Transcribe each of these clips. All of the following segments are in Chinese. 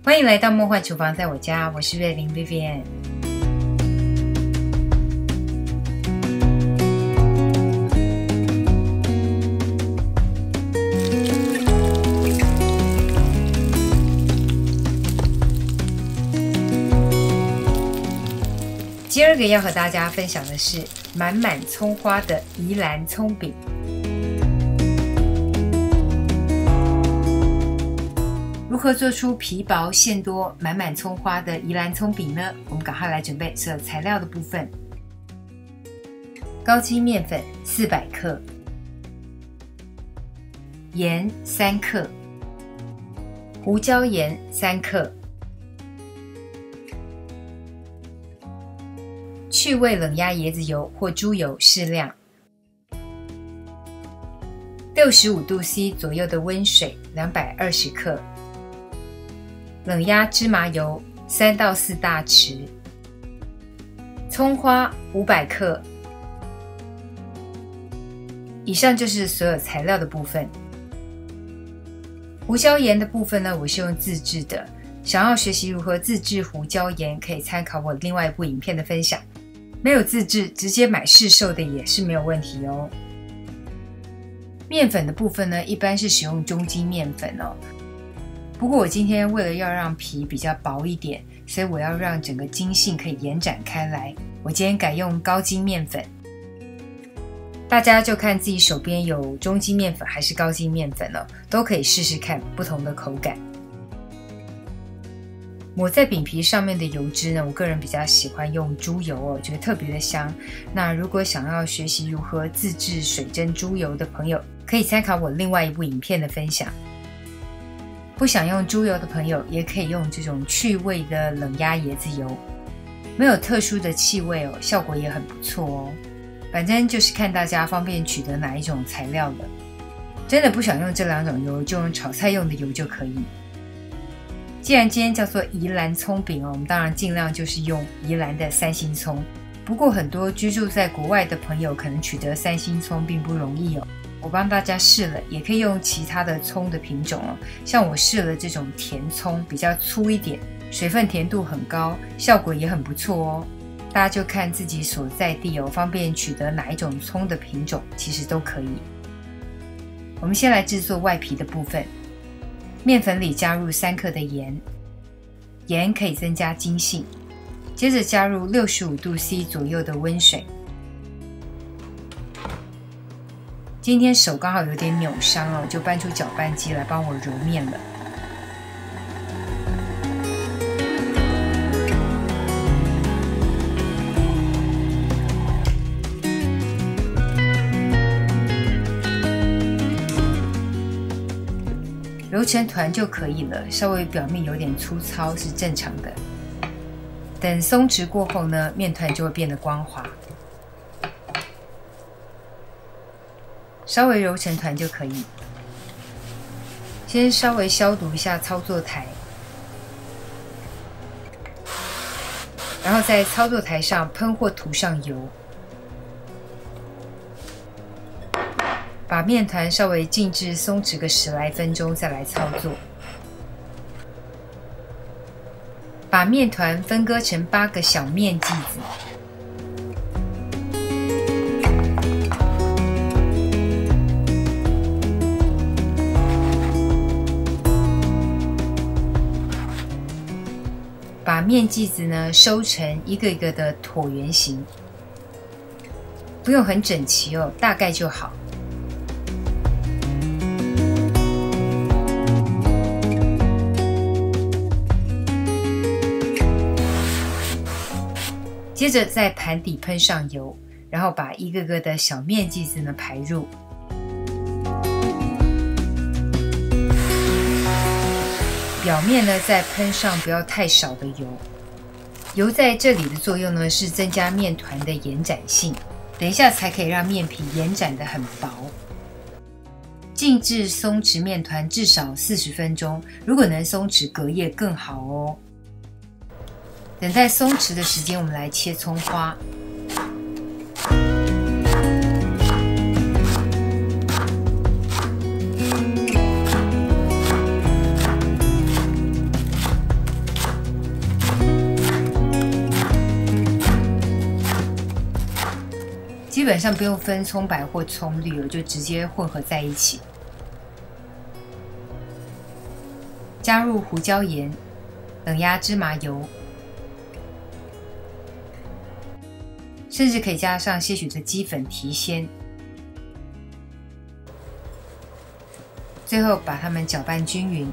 欢迎来到梦幻厨房，在我家，我是瑞玲 Vivian。第二个要和大家分享的是满满葱花的宜兰葱饼。如何做出皮薄馅多、满满葱花的宜兰葱饼呢？我们赶快来准备所有材料的部分。高筋面粉400克，盐3克，胡椒盐3克，去味冷压椰子油或猪油适量，65度C 左右的温水220克，冷压芝麻油3到4大匙，葱花500克。以上就是所有材料的部分。胡椒盐的部分呢，我是用自制的。想要学习如何自制胡椒盐，可以参考我另外一部影片的分享。没有自制，直接买市售的也是没有问题哦。面粉的部分呢，一般是使用中筋面粉哦。不过我今天为了要让皮比较薄一点，所以我要让整个筋性可以延展开来，我今天改用高筋面粉。大家就看自己手边有中筋面粉还是高筋面粉哦，都可以试试看不同的口感。抹在饼皮上面的油脂呢，我个人比较喜欢用猪油哦，觉得特别的香。那如果想要学习如何自制水蒸猪油的朋友，可以参考我另外一部影片的分享。不想用猪油的朋友，也可以用这种去味的冷压椰子油，没有特殊的气味哦，效果也很不错哦。反正就是看大家方便取得哪一种材料了。真的不想用这两种油，就用炒菜用的油就可以。既然今天叫做宜兰葱饼哦，我们当然尽量就是用宜兰的3星葱。不过很多居住在国外的朋友可能取得3星葱并不容易哦。我帮大家试了，也可以用其他的葱的品种哦。像我试了这种甜葱，比较粗一点，水分甜度很高，效果也很不错哦。大家就看自己所在地哦，方便取得哪一种葱的品种，其实都可以。我们先来制作外皮的部分。面粉里加入3克的盐，盐可以增加筋性。接着加入65度C 左右的温水。今天手刚好有点扭伤哦，就搬出搅拌机来帮我揉面了。揉成团就可以了，稍微表面有点粗糙是正常的。等松弛过后呢，面团就会变得光滑。稍微揉成团就可以。先稍微消毒一下操作台，然后在操作台上喷或涂上油。把面团稍微静置松弛个10来分钟，再来操作。把面团分割成8个小面剂子，把面剂子呢收成一个一个的椭圆形，不用很整齐哦，大概就好。接着在盘底喷上油，然后把一个个的小面剂子呢排入。表面呢再喷上不要太少的油。油在这里的作用呢是增加面团的延展性，等一下才可以让面皮延展得很薄。静置松弛面团至少40分钟，如果能松弛隔夜更好哦。等待松弛的时间，我们来切葱花。本上不用分葱白或葱绿，就直接混合在一起。加入胡椒盐、冷压芝麻油，甚至可以加上些许的鸡粉提鲜。最后把它们搅拌均匀，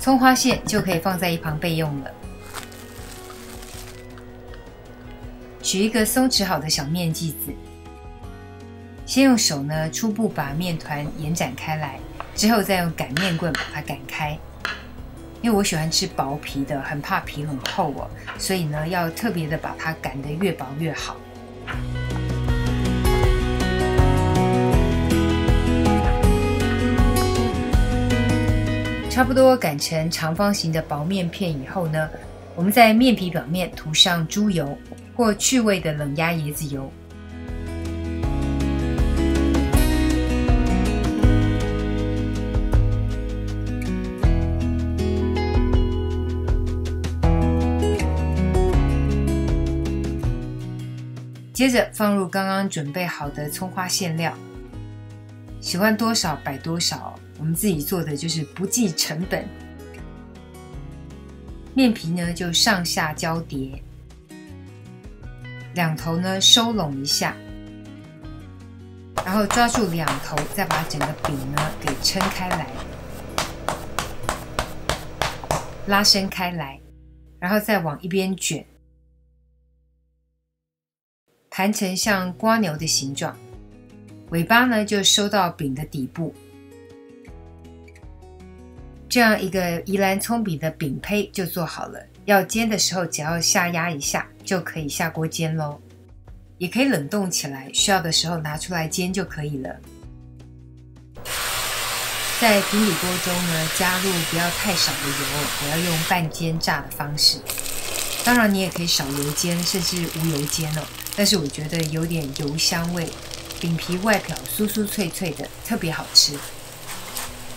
葱花馅就可以放在一旁备用了。取一个松弛好的小面剂子，先用手呢初步把面团延展开来，之后再用擀面棍把它擀开。因为我喜欢吃薄皮的，很怕皮很厚哦，所以呢要特别的把它擀得越薄越好。差不多擀成长方形的薄面片以后呢，我们在面皮表面涂上猪油或去味的冷压椰子油。接着放入刚刚准备好的葱花馅料，喜欢多少摆多少，我们自己做的就是不计成本。面皮呢就上下交叠，两头呢收拢一下，然后抓住两头，再把整个饼呢给撑开来，拉伸开来，然后再往一边卷。盘成像蝸牛的形状，尾巴呢就收到饼的底部。这样一个宜兰葱饼的饼胚就做好了，要煎的时候只要下压一下就可以下锅煎咯。也可以冷冻起来，需要的时候拿出来煎就可以了。在平底锅中呢，加入不要太少的油，我要用半煎炸的方式。当然你也可以少油煎，甚至无油煎哦。但是我觉得有点油香味，饼皮外表酥酥脆脆的，特别好吃。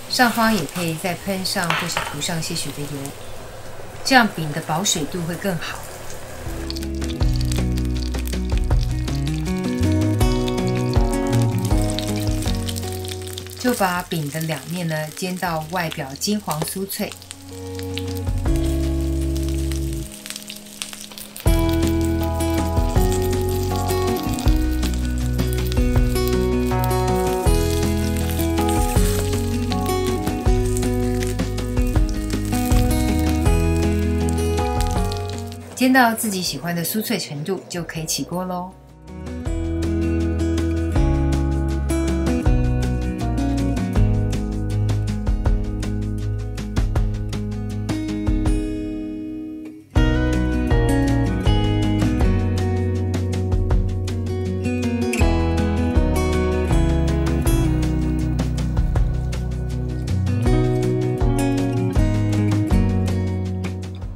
上方也可以再喷上或是涂上些许的油，这样饼的保水度会更好。就把饼的两面呢煎到外表金黄酥脆。煎到自己喜欢的酥脆程度，就可以起锅咯。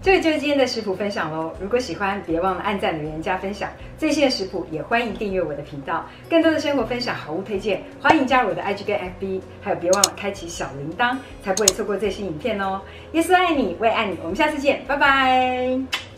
这就是今天的食谱分享喽！如果喜欢，别忘了按赞、留言、加分享。最新的食谱也欢迎订阅我的频道，更多的生活分享、好物推荐，欢迎加入我的 IG 跟 FB， 还有别忘了开启小铃铛，才不会错过最新影片哦！耶稣爱你，我也爱你，我们下次见，拜拜。